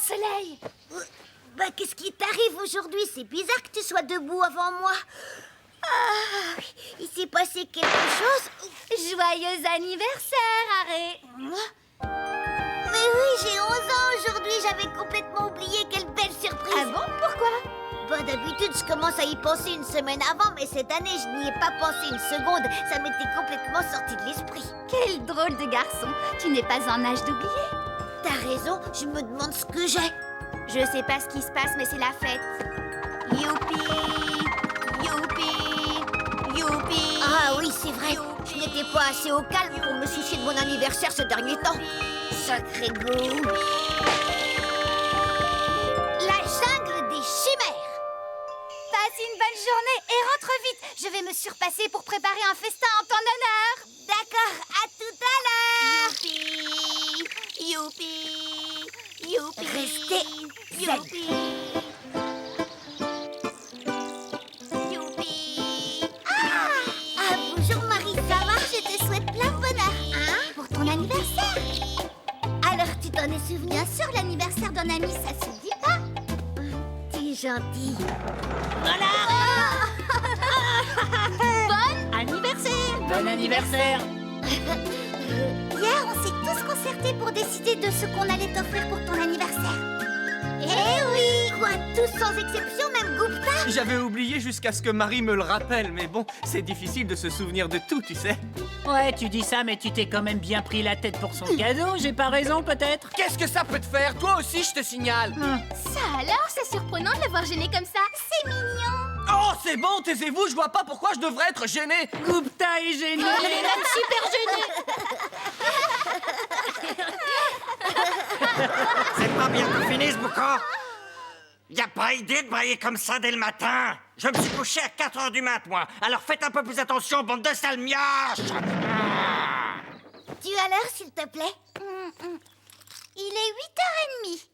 soleil. Bah, qu'est-ce qui t'arrive aujourd'hui? C'est bizarre que tu sois debout avant moi. Ah, il s'est passé quelque chose. Joyeux anniversaire, Harry. Mais oui, j'ai 11 ans aujourd'hui. J'avais complètement oublié. Quelle belle surprise. Ah bon? Pourquoi? Bah, d'habitude, je commence à y penser une semaine avant, mais cette année, je n'y ai pas pensé une seconde. Ça m'était complètement sorti de l'esprit. Quel drôle de garçon. Tu n'es pas en âge d'oublier. T'as raison, je me demande ce que j'ai. Je sais pas ce qui se passe, mais c'est la fête. Youpi! Youpi! Youpi! Ah oui, c'est vrai. Je n'étais pas assez au calme pour me soucier de mon anniversaire ce dernier temps. Sacré goût. La jungle des chimères. Passe une bonne journée et rentre vite. Je vais me surpasser pour préparer un festin en ton honneur. D'accord, à tout à l'heure. Youpi! Youpi! Youpi! Restez zen. Youpi! Youpi! Ah, bonjour Marie, ça va? Je te souhaite plein de bonheur. Hein? Pour ton anniversaire. Alors, tu t'en es souvenu? Bien sûr, l'anniversaire d'un ami, ça se dit pas. Tu es gentil. Bon anniversaire! Bon anniversaire! Hier, on s'est tous concertés pour décider de ce qu'on allait t'offrir pour ton anniversaire. Eh oui! Quoi, tous sans exception, même Gupta? J'avais oublié jusqu'à ce que Marie me le rappelle, mais bon, c'est difficile de se souvenir de tout, tu sais. Ouais, tu dis ça, mais tu t'es quand même bien pris la tête pour son cadeau, j'ai pas raison peut-être? Qu'est-ce que ça peut te faire? Toi aussi, je te signale. Ça alors, c'est surprenant de l'avoir gêné comme ça. C'est mignon. Oh, c'est bon, taisez-vous, je vois pas pourquoi je devrais être gêné. Gupta est génial! Il est même super gêné. C'est pas bientôt fini ce boucan? Y a pas idée de brailler comme ça dès le matin. Je me suis couché à 4 heures du mat, moi. Alors faites un peu plus attention, bande de sales mioches. Tu as l'heure, s'il te plaît? Il est 8h30.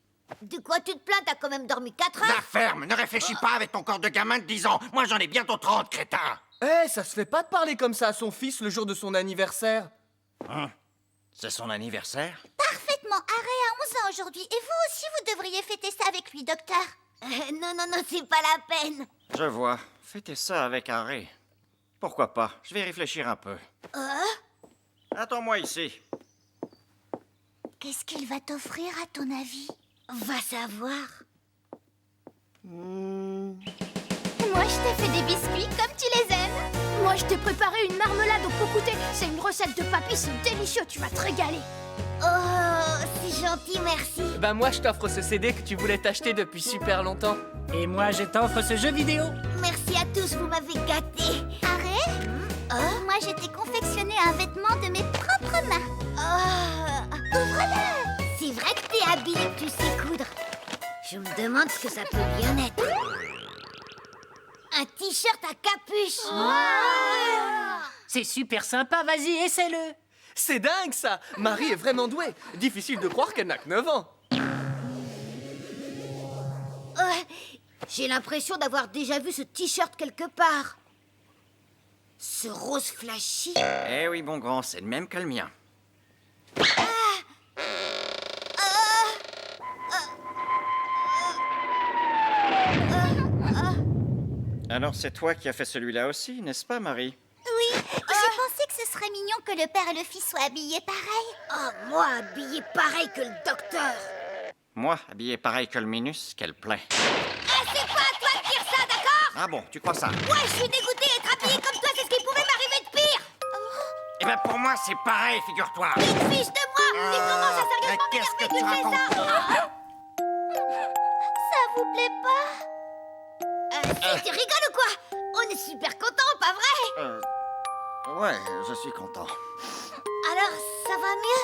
De quoi tu te plains? T'as quand même dormi 4 heures. La ferme, ne réfléchis pas avec ton corps de gamin de 10 ans. Moi j'en ai bientôt 30, crétin. Eh, ça se fait pas de parler comme ça à son fils le jour de son anniversaire. C'est son anniversaire? Parfaitement. Harry a 11 ans aujourd'hui. Et vous aussi, vous devriez fêter ça avec lui, docteur. Non, c'est pas la peine. Je vois. Fêtez ça avec Harry. Pourquoi pas? Je vais réfléchir un peu. Attends-moi ici. Qu'est-ce qu'il va t'offrir, à ton avis? Va savoir. Moi, je t'ai fait des biscuits comme tu les aimes. Moi, je t'ai préparé une marmelade au pocouté. C'est une recette de papy, c'est délicieux, tu vas te régaler. Oh, c'est gentil, merci. Bah moi, je t'offre ce CD que tu voulais t'acheter depuis super longtemps. Et moi, je t'offre ce jeu vidéo. Merci à tous, vous m'avez gâté. Harry, moi, je t'ai confectionné un vêtement de mes propres mains. Ouvre-le. C'est vrai que t'es habile et que tu sais coudre. Je me demande ce que ça peut bien être. Un t-shirt à capuche. C'est super sympa, vas-y, essaie-le. C'est dingue, ça. Marie est vraiment douée. Difficile de croire qu'elle n'a que 9 ans. J'ai l'impression d'avoir déjà vu ce t-shirt quelque part. Ce rose flashy. Eh oui, bon grand, c'est le même que le mien. Alors c'est toi qui as fait celui-là aussi, n'est-ce pas, Marie? Oui, j'ai pensé que ce serait mignon que le père et le fils soient habillés pareil. Oh, moi, habillé pareil que le docteur. Moi, habillé pareil que le Minus, qu'elle plaît. C'est pas à toi de dire ça, d'accord? Ah bon, tu crois ça? Ouais, je suis dégoûtée d'être habillée comme toi, c'est ce qui pouvait m'arriver de pire. Eh ben pour moi, c'est pareil, figure-toi. Une fiche de moi. Tu commences à sérieusement qu'est-ce que m'énerver, tu fais racontes? ça. Ça vous plaît pas? Tu rigoles ou quoi? On est super contents, pas vrai? Ouais, je suis content. Alors, ça va mieux?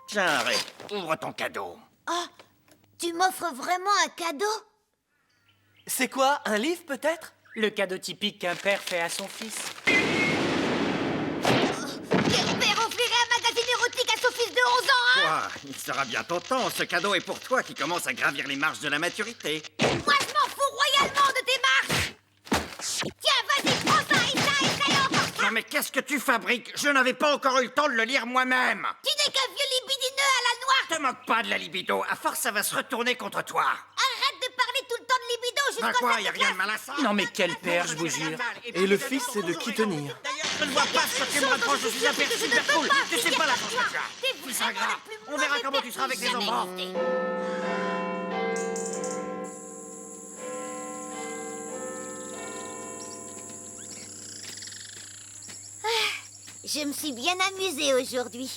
Tiens, Harry, ouvre ton cadeau. Tu m'offres vraiment un cadeau? C'est quoi, un livre peut-être? Le cadeau typique qu'un père fait à son fils. Quel père offrirait un magazine érotique à son fils de 11 ans, hein? Quoi? Il sera bientôt temps. Ce cadeau est pour toi qui commence à gravir les marches de la maturité. Moi, je m'en fous royalement de tes marches. Tiens, vas-y, prends ça et ça et ça et encore ça. Non mais qu'est-ce qu'est-ce que tu fabriques? Je n'avais pas encore eu le temps de le lire moi-même. Tu n'es qu'un vieux libidineux à la noix. Te moque pas de la libido. À force, ça va se retourner contre toi. Arrête de parler tout le temps de libido Bah jusqu'au quoi, ça y a te rien de classe. mal à ça. Non mais quel père, je vous jure. Et le fils, c'est de qui tenir. D'ailleurs, je ne vois pas ce que tu me reproches. Je suis un père super cool. Tu sais pas la chance que tu as. Fils ingrat. On verra comment tu seras avec les enfants. Je me suis bien amusée aujourd'hui.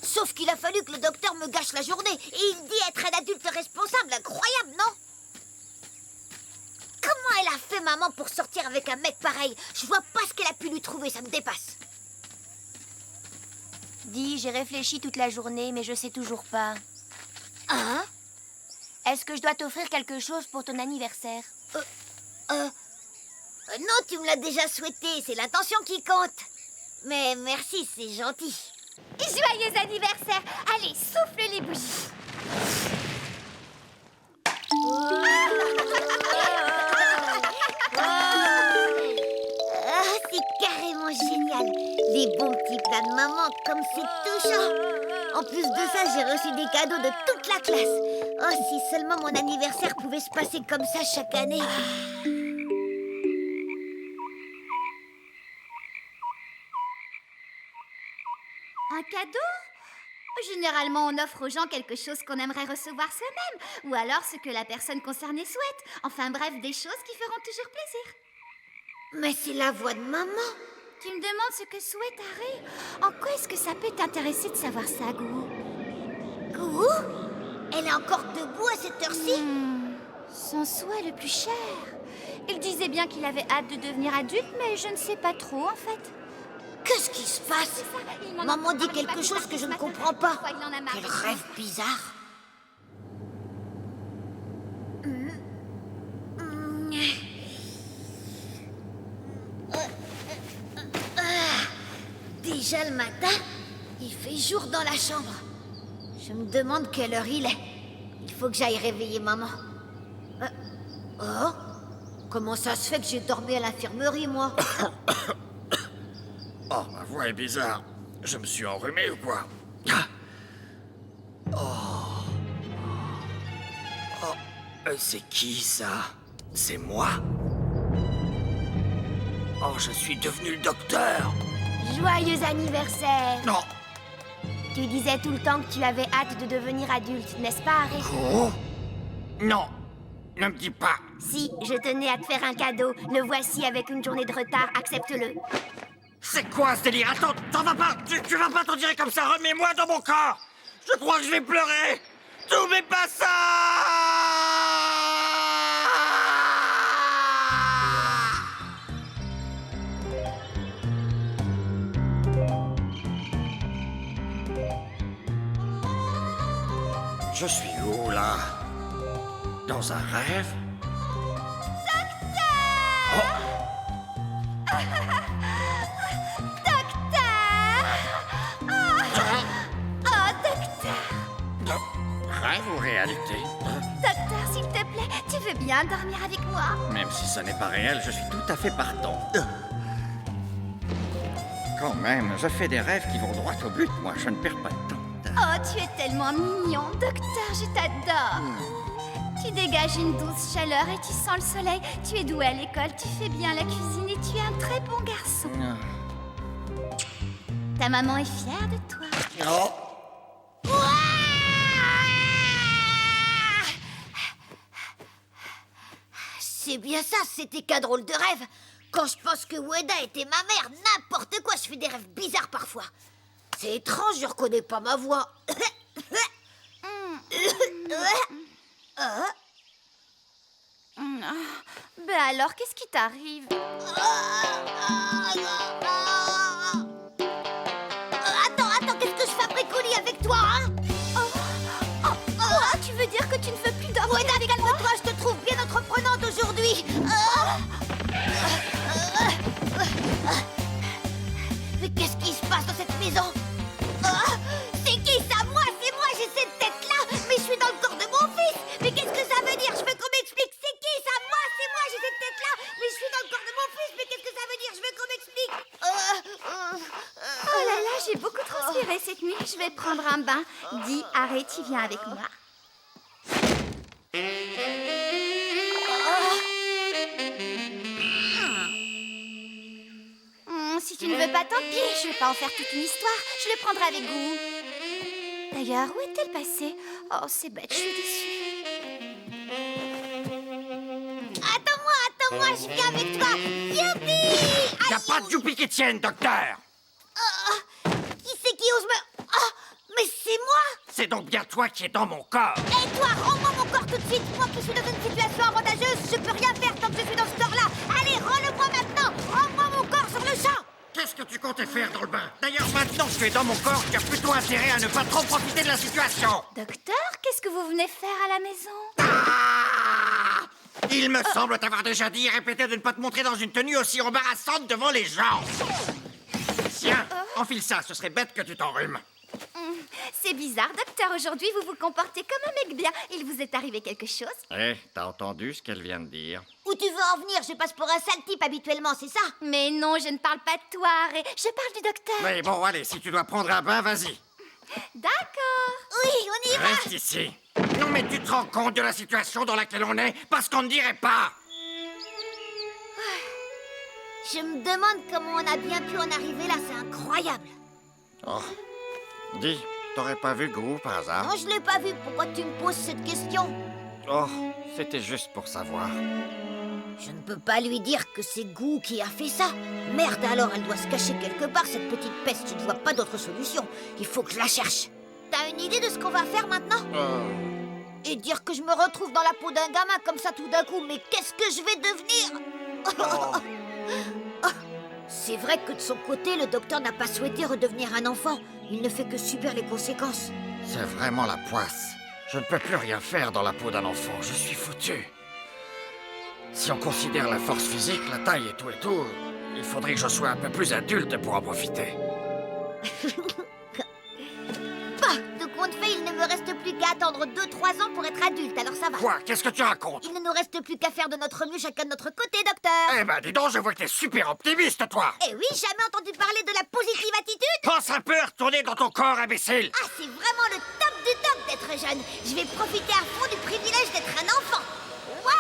Sauf qu'il a fallu que le docteur me gâche la journée. Et il dit être un adulte responsable. Incroyable, non? Comment elle a fait, maman, pour sortir avec un mec pareil? Je vois pas ce qu'elle a pu lui trouver, ça me dépasse. Dis, j'ai réfléchi toute la journée, mais je sais toujours pas. Hein? Est-ce que je dois t'offrir quelque chose pour ton anniversaire? Non, tu me l'as déjà souhaité. C'est l'intention qui compte. Mais merci, c'est gentil. Joyeux anniversaire! Allez, souffle les bougies. Ah, c'est carrément génial. Les bons petits plats de maman, comme c'est touchant. En plus de ça, j'ai reçu des cadeaux de toute la classe. Oh, si seulement mon anniversaire pouvait se passer comme ça chaque année. Un cadeau? Généralement, on offre aux gens quelque chose qu'on aimerait recevoir soi-même, ou alors ce que la personne concernée souhaite. Enfin bref, des choses qui feront toujours plaisir. Mais c'est la voix de maman. Tu me demandes ce que souhaite Harry? En quoi est-ce que ça peut t'intéresser de savoir ça, Gou? Gou? Elle est encore debout à cette heure-ci? Son souhait le plus cher. Il disait bien qu'il avait hâte de devenir adulte, mais je ne sais pas trop, en fait. Qu'est-ce qui se passe? Maman dit quelque chose que je ne comprends pas. Quel rêve bizarre. Déjà le matin, il fait jour dans la chambre. Je me demande quelle heure il est. Il faut que j'aille réveiller maman. Oh? Comment ça se fait que j'ai dormi à l'infirmerie, moi? Oh, ma voix est bizarre. Je me suis enrhumé ou quoi? C'est qui ça? C'est moi? Oh, je suis devenu le docteur. Joyeux anniversaire! Non. Tu disais tout le temps que tu avais hâte de devenir adulte, n'est-ce pas, Harry? Oh? Non. Ne me dis pas. Si, je tenais à te faire un cadeau. Le voici avec une journée de retard, accepte-le. C'est quoi ce délire? Attends, t'en vas pas. Tu vas pas t'en tirer comme ça. Remets-moi dans mon corps. Je crois que je vais pleurer. Tout mais pas ça. Je suis où, là? Dans un rêve? Rêve ou réalité? Docteur, s'il te plaît, tu veux bien dormir avec moi? Même si ça n'est pas réel, je suis tout à fait partant. Quand même, je fais des rêves qui vont droit au but, moi, je ne perds pas de temps. Oh, tu es tellement mignon, docteur, je t'adore. Tu dégages une douce chaleur et tu sens le soleil. Tu es doué à l'école, tu fais bien la cuisine et tu es un très bon garçon. Ta maman est fière de toi. Oh. C'est bien ça, c'était qu'un drôle de rêve. Quand je pense que Weda était ma mère, n'importe quoi, je fais des rêves bizarres parfois. C'est étrange, je reconnais pas ma voix. Ben alors, qu'est-ce qui t'arrive? Attends, qu'est-ce que je fabrique au lit avec toi, hein? Quoi? Tu veux dire que tu ne veux plus dormir Weda, avec moi? calme-toi, je te trouve bien entreprenante aujourd'hui. Mais qu'est-ce qui se passe dans cette maison? C'est qui ça? Moi, c'est moi, j'ai cette tête-là, mais je suis dans le corps de mon fils. Mais qu'est-ce que ça veut dire? Je veux qu'on m'explique. C'est qui ça? Moi, c'est moi, j'ai cette tête-là, mais je suis dans le corps de mon fils. Mais qu'est-ce que ça veut dire? Je veux qu'on m'explique. j'ai beaucoup transpiré cette nuit. Je vais prendre un bain. Dis, arrête, tu viens avec moi. Si tu ne veux pas, tant pis. Je ne vais pas en faire toute une histoire. Je le prendrai avec goût. D'ailleurs, où est-elle passée? Oh, c'est bête, je suis déçue. Attends-moi, je viens avec toi. Youpi! Y a pas de youpi qui tienne, docteur. Qui c'est qui ose me... Oh, mais c'est moi! C'est donc bien toi qui es dans mon corps. Et toi, rends-moi mon corps tout de suite. Moi qui suis dans une situation avantageuse, je peux rien faire tant que je suis dans ce corps-là. Allez, rends-le-moi maintenant. Rends-moi mon corps sur le champ. Qu'est-ce que tu comptais faire dans le bain? D'ailleurs, maintenant que tu es dans mon corps, tu as plutôt intérêt à ne pas trop profiter de la situation. Docteur, qu'est-ce que vous venez faire à la maison? Ah! Il me semble t'avoir déjà dit et répété de ne pas te montrer dans une tenue aussi embarrassante devant les gens. Tiens, enfile ça, ce serait bête que tu t'enrhumes. C'est bizarre, docteur. Aujourd'hui, vous vous comportez comme un mec bien. Il vous est arrivé quelque chose? Eh, t'as entendu ce qu'elle vient de dire? Où tu veux en venir? Je passe pour un sale type habituellement, c'est ça? Mais non, je ne parle pas de toi, Ray. Je parle du docteur. Mais bon, allez, si tu dois prendre un bain, vas-y. D'accord. Oui, on y va. Reste ici. Non, mais tu te rends compte de la situation dans laquelle on est? Parce qu'on ne dirait pas. Je me demande comment on a bien pu en arriver là, c'est incroyable. Oh. Dis, t'aurais pas vu Gou par hasard? Non, je l'ai pas vu. Pourquoi tu me poses cette question? Oh, c'était juste pour savoir. Je ne peux pas lui dire que c'est Gou qui a fait ça. Merde, alors elle doit se cacher quelque part, cette petite peste. Je ne vois pas d'autre solution. Il faut que je la cherche. T'as une idée de ce qu'on va faire maintenant? Et dire que je me retrouve dans la peau d'un gamin comme ça tout d'un coup, mais qu'est-ce que je vais devenir? C'est vrai que de son côté, le docteur n'a pas souhaité redevenir un enfant. Il ne fait que subir les conséquences. C'est vraiment la poisse. Je ne peux plus rien faire dans la peau d'un enfant. Je suis foutu. Si on considère la force physique, la taille et tout, il faudrait que je sois un peu plus adulte pour en profiter. Bah, de compte fait, il ne me reste plus qu'à attendre 2-3 ans pour être adulte, alors ça va. Quoi? Qu'est-ce que tu racontes? Il ne nous reste plus qu'à faire de notre mieux chacun de notre côté, docteur. Eh ben, dis donc, je vois que t'es super optimiste, toi. Eh oui, jamais entendu parler de la positive attitude? Pense un peu à retourner dans ton corps, imbécile. Ah, c'est vraiment le top du top d'être jeune. Je vais profiter à fond du privilège d'être un enfant. Ouais!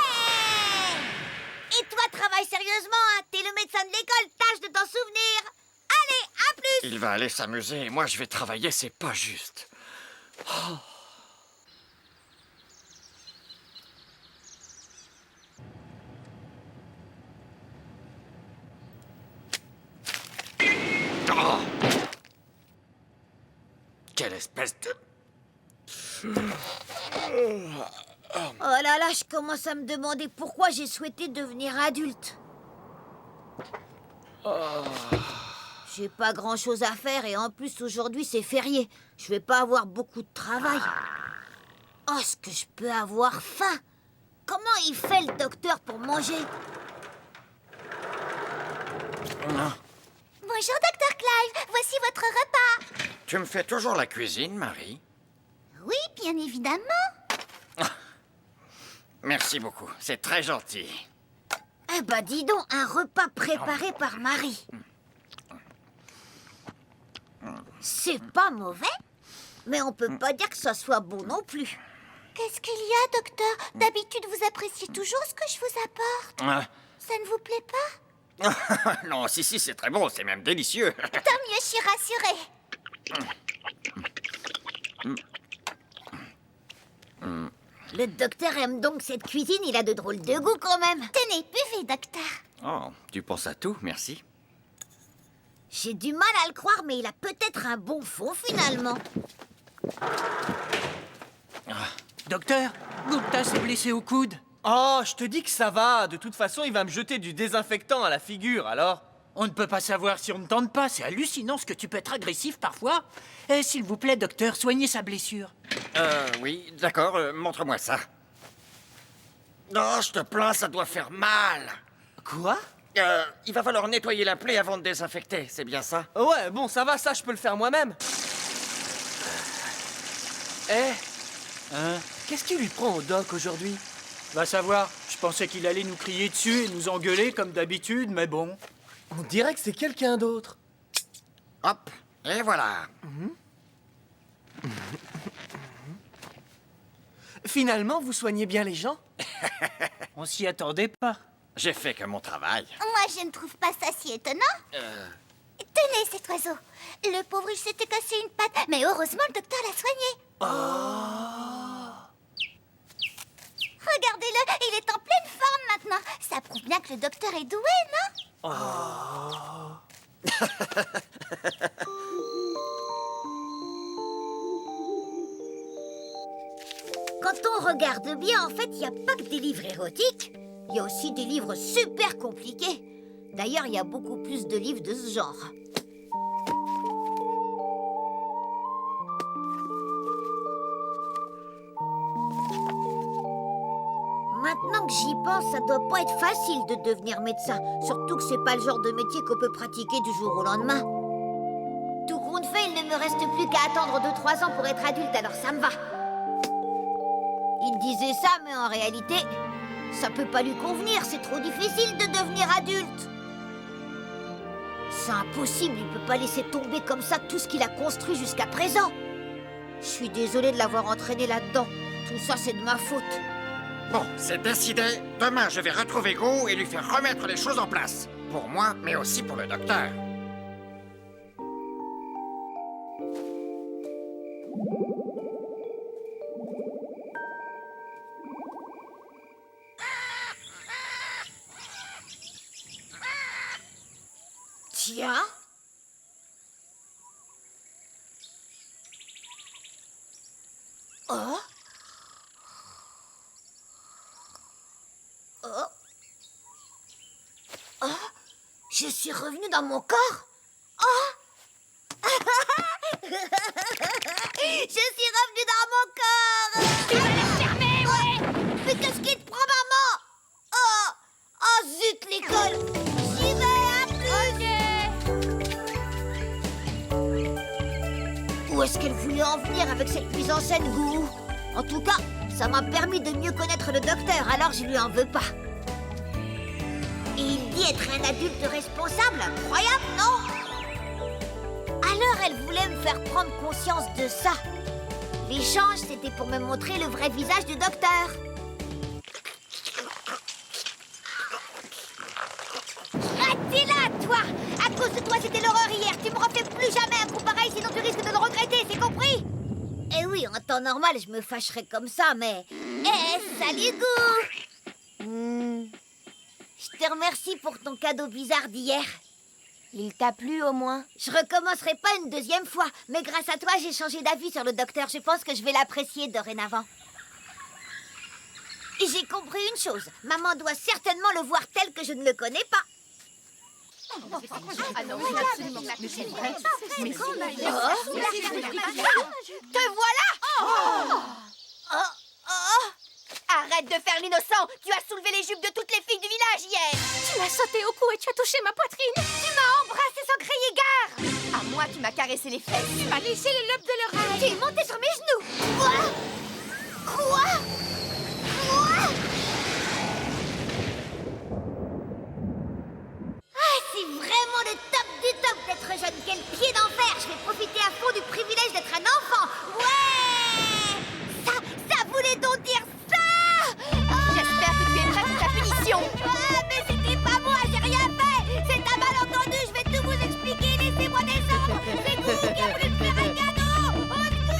Et toi, travaille sérieusement, hein. T'es le médecin de l'école, tâche de t'en souvenir. Allez, à plus! Il va aller s'amuser et moi je vais travailler, c'est pas juste. Oh. Oh. Quelle espèce de... Oh là là, je commence à me demander pourquoi j'ai souhaité devenir adulte. J'ai pas grand-chose à faire et en plus aujourd'hui c'est férié. Je vais pas avoir beaucoup de travail. Oh, est-ce que je peux avoir faim? Comment il fait le docteur pour manger? Bonjour, docteur Clive. Voici votre repas. Tu me fais toujours la cuisine, Marie? Oui, bien évidemment. Merci beaucoup, c'est très gentil. Eh ben dis donc, un repas préparé par Marie. C'est pas mauvais, mais on peut pas dire que ça soit bon non plus. Qu'est-ce qu'il y a, docteur? D'habitude, vous appréciez toujours ce que je vous apporte. Ça ne vous plaît pas? Non, si, c'est très bon, c'est même délicieux. Tant mieux, je suis rassurée. Le docteur aime donc cette cuisine, il a de drôles de goût quand même. Tenez, buvez, docteur. Oh, tu penses à tout, merci. J'ai du mal à le croire, mais il a peut-être un bon fond finalement. Docteur, Gupta s'est blessé au coude. Oh, je te dis que ça va. De toute façon, il va me jeter du désinfectant à la figure, alors. On ne peut pas savoir si on ne tente pas. C'est hallucinant ce que tu peux être agressif parfois. Eh, s'il vous plaît, docteur, soignez sa blessure. Oui, d'accord, montre-moi ça. Non, je te plains, ça doit faire mal. Quoi? Il va falloir nettoyer la plaie avant de désinfecter, c'est bien ça? Ouais, bon, ça va, ça, je peux le faire moi-même. Qu'est-ce qui lui prend au doc aujourd'hui? Va savoir, je pensais qu'il allait nous crier dessus et nous engueuler comme d'habitude, mais bon. On dirait que c'est quelqu'un d'autre. Hop, Et voilà. Finalement, vous soignez bien les gens? On s'y attendait pas. J'ai fait que mon travail. Moi, je ne trouve pas ça si étonnant. Tenez cet oiseau. Le pauvre, il s'était cassé une patte, mais heureusement, le docteur l'a soigné. Regardez-le, il est en pleine forme maintenant. Ça prouve bien que le docteur est doué, non? Quand on regarde bien, en fait, il n'y a pas que des livres érotiques. Il y a aussi des livres super compliqués. D'ailleurs, il y a beaucoup plus de livres de ce genre. Maintenant que j'y pense, ça doit pas être facile de devenir médecin. Surtout que c'est pas le genre de métier qu'on peut pratiquer du jour au lendemain. Tout compte fait, il ne me reste plus qu'à attendre 2-3 ans pour être adulte, alors ça me va. Il disait ça, mais en réalité, ça peut pas lui convenir. C'est trop difficile de devenir adulte. C'est impossible, il peut pas laisser tomber comme ça tout ce qu'il a construit jusqu'à présent. Je suis désolée de l'avoir entraîné là-dedans. Tout ça, c'est de ma faute. Bon, c'est décidé. Demain, je vais retrouver Go et lui faire remettre les choses en place. Pour moi, mais aussi pour le docteur. Tiens. Oh. Oh. Oh. Je suis revenue dans mon corps. Oh. Je suis revenue dans mon corps. Tu vas la fermer, ouais. Mais qu'est-ce qui te prend, maman? Oh. Oh, zut, l'école. J'y vais, à plus. Où est-ce qu'elle voulait en venir avec cette mise en scène, Gou? En tout cas, ça m'a permis de mieux connaître le docteur, alors je lui en veux pas. Et il dit être un adulte responsable, incroyable, non? Alors elle voulait me faire prendre conscience de ça. L'échange, c'était pour me montrer le vrai visage du docteur. Ah, t'es là, toi! À cause de toi, c'était l'horreur hier. Tu me refais plus jamais un coup pareil, sinon tu risques de le regretter, c'est compris? Eh oui, en temps normal, je me fâcherais comme ça, mais... Eh, salut, Gou! Je te remercie pour ton cadeau bizarre d'hier. Il t'a plu, au moins? Je recommencerai pas une deuxième fois, mais grâce à toi, j'ai changé d'avis sur le docteur. Je pense que je vais l'apprécier dorénavant. Et j'ai compris une chose. Maman doit certainement le voir tel que je ne le connais pas. Ah non, c'est absolument pas. Mais c'est vrai. Mais c'est vrai. Te voilà! Arrête de faire l'innocent! Tu as soulevé les jupes de toutes les filles du village hier! Tu m'as sauté au cou et tu as touché ma poitrine. Tu m'as embrassé sans crier gare! À moi, tu m'as caressé les fesses. Tu m'as léché le lobe de l'oreille. Tu es monté sur mes genoux! Quoi? Ah, c'est vraiment le top du top d'être jeune! Quel pied d'enfer! Je vais profiter à fond du privilège d'être un enfant! Ouais! Ça voulait donc dire ça! J'espère que tu es prête pour ta punition. Mais c'était pas moi, j'ai rien fait! C'est un malentendu, je vais tout vous expliquer, laissez-moi descendre! C'est vous qui avez voulu me faire un cadeau! Au secours,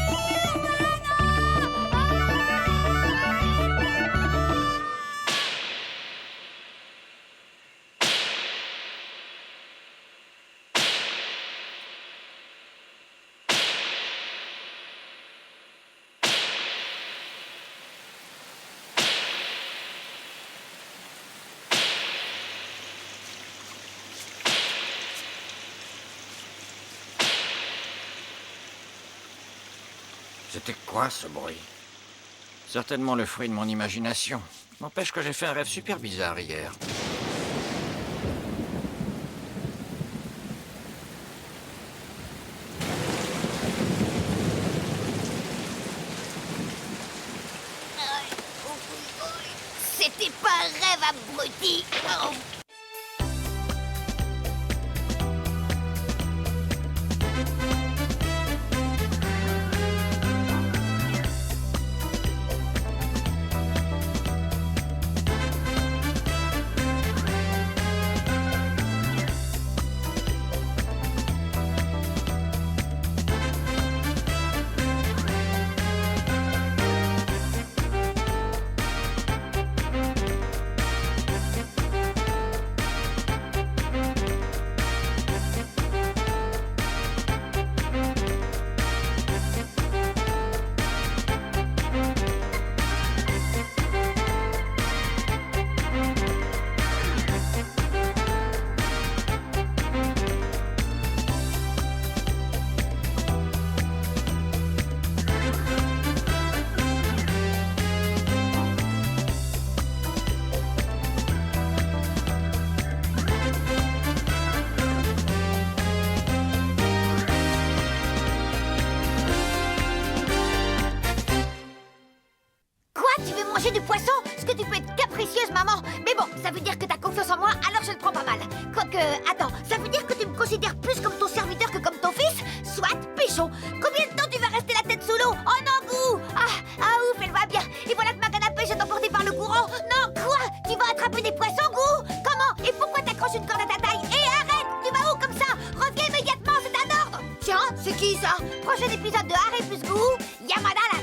C'était quoi ce bruit? Certainement le fruit de mon imagination. N'empêche que j'ai fait un rêve super bizarre hier. c'était pas un rêve, abruti! Oh. manger du poisson? Est-ce que tu peux être capricieuse, maman? Mais bon, ça veut dire que t'as confiance en moi, alors je le prends pas mal. Quoique, attends, ça veut dire que tu me considères plus comme ton serviteur que comme ton fils? Soit, pécho. Combien de temps tu vas rester la tête sous l'eau? Oh non, Gou! Ouf, elle va bien. Et voilà que ma canne à pêche est emportée par le courant. Non, quoi? Tu vas attraper des poissons, Gou? Comment? Et pourquoi t'accroches une corde à ta taille? Et arrête! Tu vas où comme ça? Reviens immédiatement, c'est un ordre! Tiens, c'est qui ça? Prochain épisode de Harry plus Gou, Yamada la